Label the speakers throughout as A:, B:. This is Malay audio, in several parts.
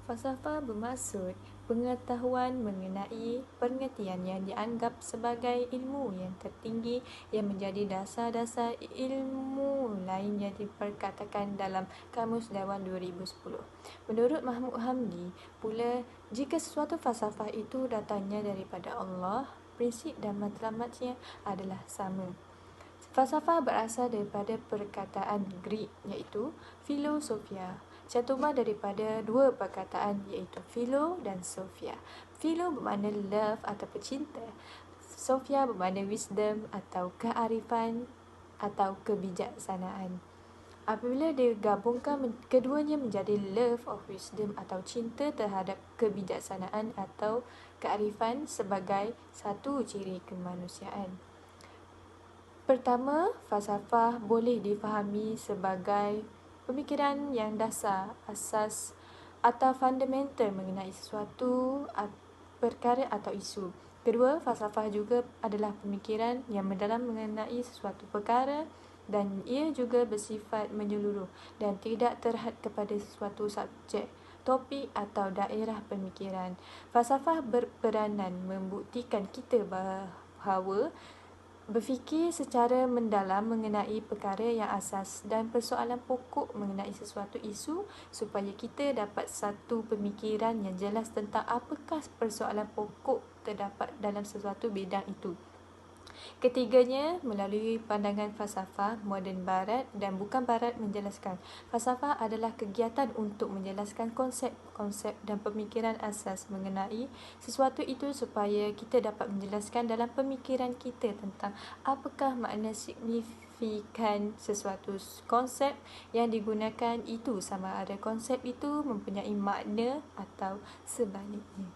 A: Falsafah bermaksud pengetahuan mengenai pengertian yang dianggap sebagai ilmu yang tertinggi yang menjadi dasar-dasar ilmu lain yang diperkatakan dalam Kamus Dewan 2010. Menurut Mahmud Hamdi pula, jika sesuatu falsafah itu datangnya daripada Allah, prinsip dan matlamatnya adalah sama. Falsafah berasal daripada perkataan Greek iaitu philosophia, cantuman daripada dua perkataan iaitu philo dan sophia. Philo bermakna love atau cinta. Sophia bermakna wisdom atau kearifan atau kebijaksanaan. Apabila digabungkan keduanya menjadi love of wisdom atau cinta terhadap kebijaksanaan atau kearifan sebagai satu ciri kemanusiaan. Pertama, falsafah boleh difahami sebagai pemikiran yang dasar, asas atau fundamental mengenai sesuatu perkara atau isu. Kedua, falsafah juga adalah pemikiran yang mendalam mengenai sesuatu perkara dan ia juga bersifat menyeluruh dan tidak terhad kepada sesuatu subjek, topik atau daerah pemikiran. Falsafah berperanan membuktikan kita bahawa berfikir secara mendalam mengenai perkara yang asas dan persoalan pokok mengenai sesuatu isu supaya kita dapat satu pemikiran yang jelas tentang apakah persoalan pokok terdapat dalam sesuatu bidang itu. Ketiganya, melalui pandangan falsafah moden barat dan bukan barat menjelaskan. Falsafah adalah kegiatan untuk menjelaskan konsep-konsep dan pemikiran asas mengenai sesuatu itu supaya kita dapat menjelaskan dalam pemikiran kita tentang apakah makna signifikan sesuatu konsep yang digunakan itu, sama ada konsep itu mempunyai makna atau sebaliknya.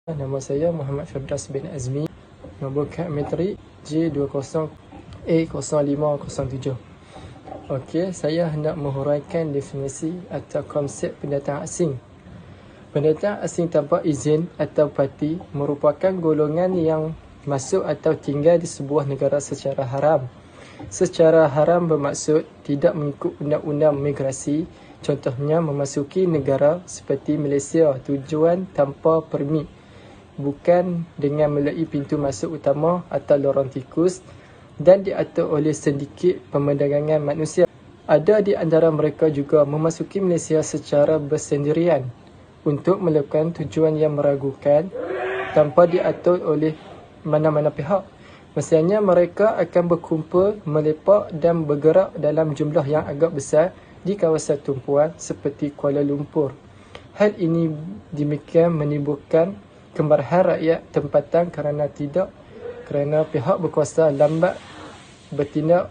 B: Nama saya Muhammad Firdaus bin Azmi, nombor kad metrik J20A0507. Okey, saya hendak menghuraikan definisi atau konsep pendatang asing. Pendatang asing tanpa izin atau parti merupakan golongan yang masuk atau tinggal di sebuah negara secara haram. Secara haram bermaksud tidak mengikut undang-undang migrasi, contohnya memasuki negara seperti Malaysia tujuan tanpa permit, bukan dengan melalui pintu masuk utama atau lorong tikus dan diatur oleh sindiket pemerdagangan manusia. Ada di antara mereka juga memasuki Malaysia secara bersendirian untuk melakukan tujuan yang meragukan tanpa diatur oleh mana-mana pihak. Misalnya mereka akan berkumpul, melepak dan bergerak dalam jumlah yang agak besar di kawasan tumpuan seperti Kuala Lumpur. Hal ini demikian menimbulkan kemarahan rakyat tempatan kerana pihak berkuasa lambat bertindak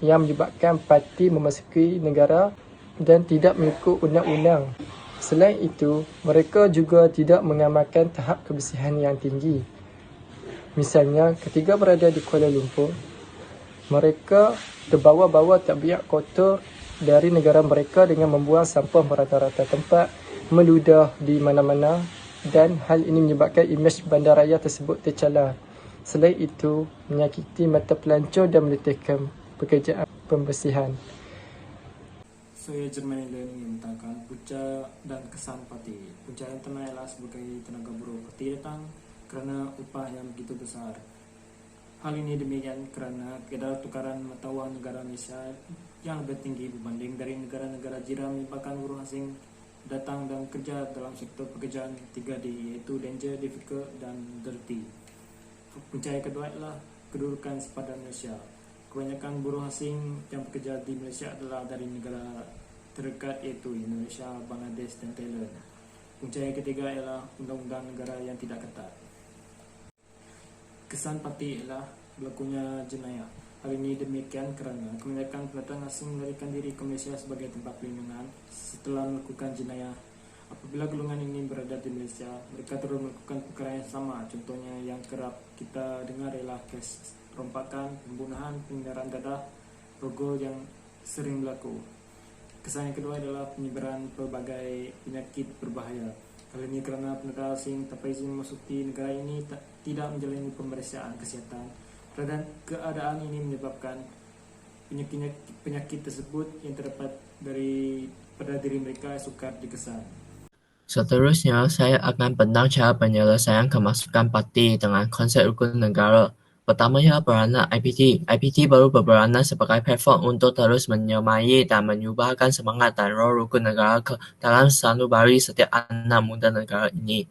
B: yang menyebabkan parti memasuki negara dan tidak mengikut undang-undang. Selain itu, mereka juga tidak mengamalkan tahap kebersihan yang tinggi. Misalnya, ketika berada di Kuala Lumpur, mereka terbawa-bawa tabiat kotor dari negara mereka dengan membuang sampah merata-rata tempat, meludah di mana-mana dan hal ini menyebabkan imej bandaraya tersebut tercalar. Selain itu, menyakiti mata pelancong dan meletihkan pekerjaan pembersihan.
C: Saya Jermain Learning mentangkan punca dan kesan parti. Punca yang tenang ialah sebagai tenaga buruh. Parti datang kerana upah yang begitu besar. Hal ini demikian kerana kadar tukaran mata wang negara Malaysia yang lebih tinggi berbanding dari negara-negara jiran menyebabkan buruh asing datang dan kerja dalam sektor pekerjaan 3D iaitu danger, difficult dan dirty. Punca yang kedua adalah kedudukan sepadan Malaysia. Kebanyakan buruh asing yang bekerja di Malaysia adalah dari negara terdekat iaitu Indonesia, Bangladesh dan Thailand. Punca yang ketiga ialah undang-undang negara yang tidak ketat. Kesan parti ialah berlakunya jenayah. Hal ini demikian kerana kebanyakan pendatang asing melarikan diri ke Malaysia sebagai tempat perlindungan setelah melakukan jenayah. Apabila golongan ini berada di Malaysia, mereka terus melakukan perkara yang sama. Contohnya yang kerap kita dengar ialah kes rompakan, pembunuhan, penyandaran dadah, rogol yang sering berlaku. Kesan yang kedua adalah penyebaran pelbagai penyakit berbahaya. Hal ini kerana pendatang asing tanpa izin memasuki negara ini tidak menjalani pemeriksaan kesihatan. Keadaan ini menyebabkan penyakit tersebut yang terdapat pada diri mereka sukar dikesan.
D: Seterusnya, saya akan tentang cara penyelesaian kemasukan parti dengan konsep rukun negara. Pertamanya, peranan IPT. IPT baru berperanan sebagai platform untuk terus menyemai dan menyuburkan semangat dan roh rukun negara ke dalam sanubari setiap anak muda negara ini.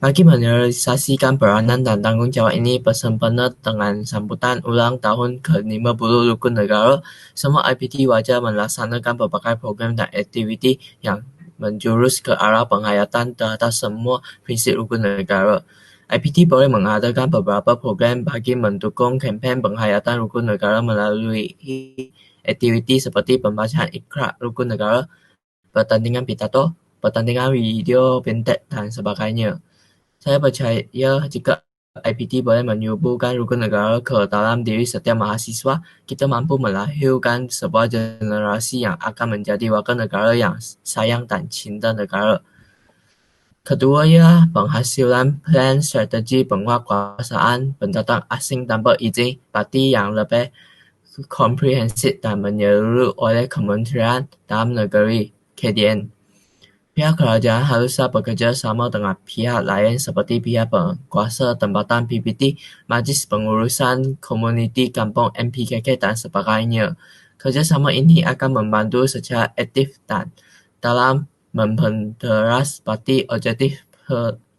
D: Bagi merealisasikan peranan dan tanggungjawab ini bersempena dengan sambutan ulang tahun ke-50 Rukun Negara, semua IPT wajib melaksanakan berbagai program dan aktiviti yang menjurus ke arah penghayatan terhadap semua prinsip Rukun Negara. IPT boleh mengadakan beberapa program bagi mendukung kempen penghayatan Rukun Negara melalui aktiviti seperti pembacaan ikrar Rukun Negara, pertandingan pidato, pertandingan video pendek dan sebagainya. Saya percaya jika IPT boleh menyuburkan rukun negara ke dalam diri setiap mahasiswa, kita mampu melahirkan sebuah generasi yang akan menjadi warga negara yang sayang dan cinta negara. Kedua ialah penghasilan plan strategi penguatkuasaan pendatang asing tanpa izin parti yang lebih komprehensif dan menyeluruh oleh Kementerian Dalam Negeri (KDN). Pihak kerajaan haruslah bekerja sama dengan pihak lain seperti pihak penguasa tempatan PBT, Majlis Pengurusan Komuniti Kampung MPKK dan sebagainya. Kerjasama ini akan membantu secara aktif dan dalam mempenteras parti. Objektif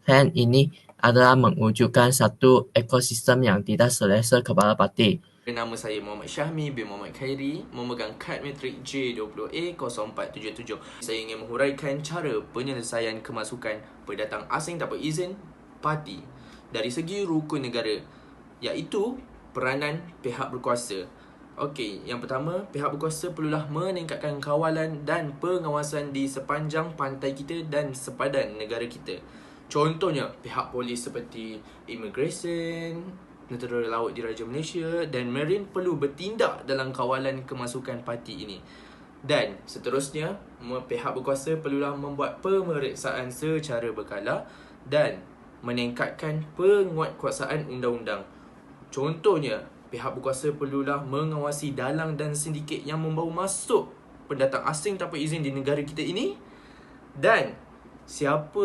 D: plan ini adalah mewujudkan satu ekosistem yang tidak selesa kepala parti.
E: Nama saya Muhammad Syahmi bin Muhammad Khairi, memegang kad matrik J20A0477. Saya ingin menghuraikan cara penyelesaian kemasukan pendatang asing tanpa izin parti dari segi rukun negara, iaitu peranan pihak berkuasa. Okey, yang pertama, pihak berkuasa perlulah meningkatkan kawalan dan pengawasan di sepanjang pantai kita dan sepadan negara kita. Contohnya, pihak polis seperti Immigration, Tentera Laut Diraja Malaysia dan Marine perlu bertindak dalam kawalan kemasukan parti ini. Dan seterusnya, pihak berkuasa perlulah membuat pemeriksaan secara berkala dan meningkatkan penguatkuasaan undang-undang. Contohnya, pihak berkuasa perlulah mengawasi dalang dan sindiket yang membawa masuk pendatang asing tanpa izin di negara kita ini. Dan siapa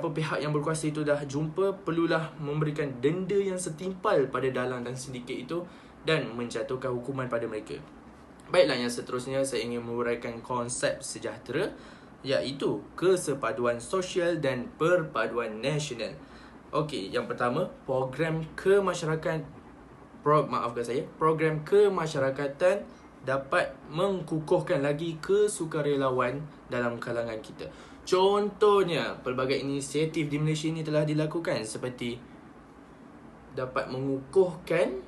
E: pihak yang berkuasa itu dah jumpa, perlulah memberikan denda yang setimpal pada dalang dan sindiket itu dan menjatuhkan hukuman pada mereka. Baiklah, yang seterusnya saya ingin menguraikan konsep sejahtera, iaitu kesepaduan sosial dan perpaduan nasional. Okey, yang pertama, program kemasyarakatan dapat mengkukuhkan lagi kesukarelawan dalam kalangan kita. Contohnya, pelbagai inisiatif di Malaysia ini telah dilakukan seperti dapat mengukuhkan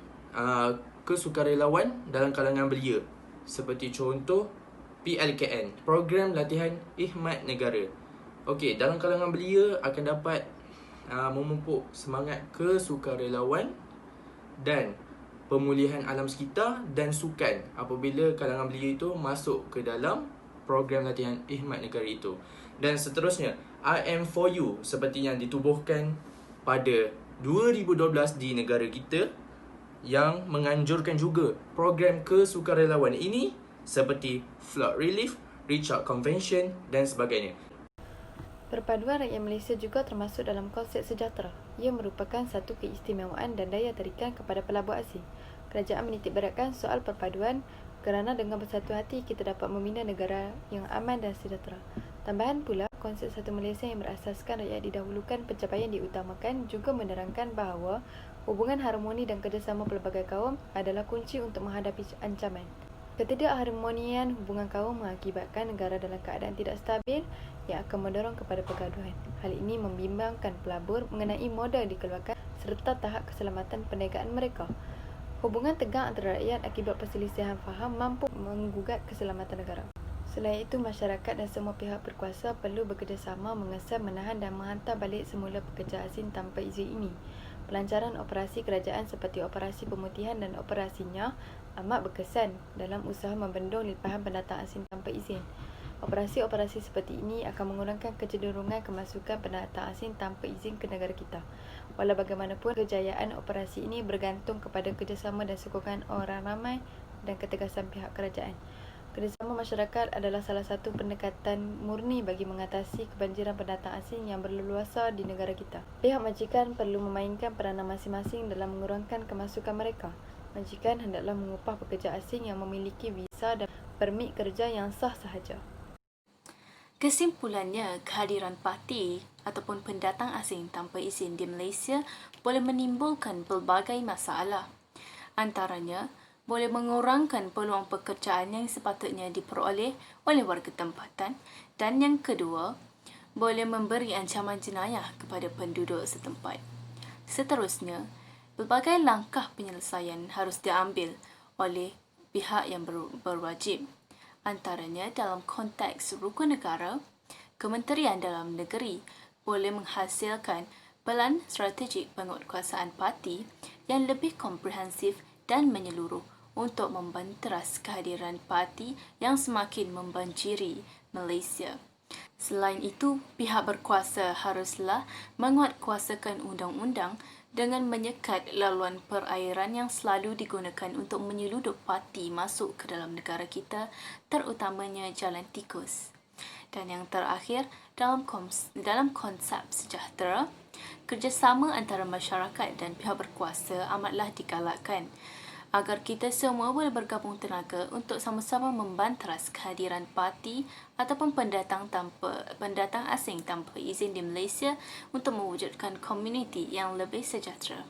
E: kesukarelawan dalam kalangan belia. Seperti contoh PLKN, Program Latihan Khidmat Negara. Okey, dalam kalangan belia akan dapat memupuk semangat kesukarelawan dan pemulihan alam sekitar dan sukan apabila kalangan belia itu masuk ke dalam program latihan khidmat negara itu. Dan seterusnya, IM4U seperti yang ditubuhkan pada 2012 di negara kita yang menganjurkan juga program kesukarelawan ini seperti flood relief, reach out convention dan sebagainya.
A: Perpaduan rakyat Malaysia juga termasuk dalam konsep sejahtera. Ia merupakan satu keistimewaan dan daya tarikan kepada pelabur asing. Kerajaan menitik beratkan soal perpaduan kerana dengan bersatu hati kita dapat membina negara yang aman dan sejahtera. Tambahan pula, konsep satu Malaysia yang berasaskan rakyat didahulukan, pencapaian diutamakan juga menerangkan bahawa hubungan harmoni dan kerjasama pelbagai kaum adalah kunci untuk menghadapi ancaman. Ketidakharmonian hubungan kaum mengakibatkan negara dalam keadaan tidak stabil yang akan mendorong kepada pergaduhan. Hal ini membimbangkan pelabur mengenai modal dikeluarkan serta tahap keselamatan perniagaan mereka. Hubungan tegang antara rakyat akibat perselisihan faham mampu menggugat keselamatan negara. Selain itu, masyarakat dan semua pihak berkuasa perlu bekerjasama mengesan, menahan dan menghantar balik semula pekerja asing tanpa izin ini. Pelancaran operasi kerajaan seperti operasi pemutihan dan operasinya amat berkesan dalam usaha membendung limpahan pendatang asing tanpa izin. Operasi-operasi seperti ini akan mengurangkan kecenderungan kemasukan pendatang asing tanpa izin ke negara kita. Walau bagaimanapun, kejayaan operasi ini bergantung kepada kerjasama dan sokongan orang ramai dan ketegasan pihak kerajaan.
F: Kerjasama masyarakat adalah salah satu pendekatan murni bagi mengatasi kebanjiran pendatang asing yang berleluasa di negara kita. Pihak majikan perlu memainkan peranan masing-masing dalam mengurangkan kemasukan mereka. Majikan hendaklah mengupah pekerja asing yang memiliki visa dan permit kerja yang sah sahaja.
G: Kesimpulannya, kehadiran parti ataupun pendatang asing tanpa izin di Malaysia boleh menimbulkan pelbagai masalah. Antaranya, boleh mengurangkan peluang pekerjaan yang sepatutnya diperoleh oleh warga tempatan, dan yang kedua, boleh memberi ancaman jenayah kepada penduduk setempat. Seterusnya, pelbagai langkah penyelesaian harus diambil oleh pihak yang berwajib. Antaranya dalam konteks rukun negara, Kementerian Dalam Negeri boleh menghasilkan pelan strategik penguatkuasaan parti yang lebih komprehensif dan menyeluruh untuk membanteras kehadiran parti yang semakin membanjiri Malaysia. Selain itu, pihak berkuasa haruslah menguatkuasakan undang-undang dengan menyekat laluan perairan yang selalu digunakan untuk menyeludup parti masuk ke dalam negara kita, terutamanya Jalan Tikus. Dan yang terakhir, dalam konsep sejahtera, kerjasama antara masyarakat dan pihak berkuasa amatlah digalakkan agar kita semua boleh bergabung tenaga untuk sama-sama membanteras kehadiran parti ataupun pendatang asing tanpa izin di Malaysia untuk mewujudkan komuniti yang lebih sejahtera.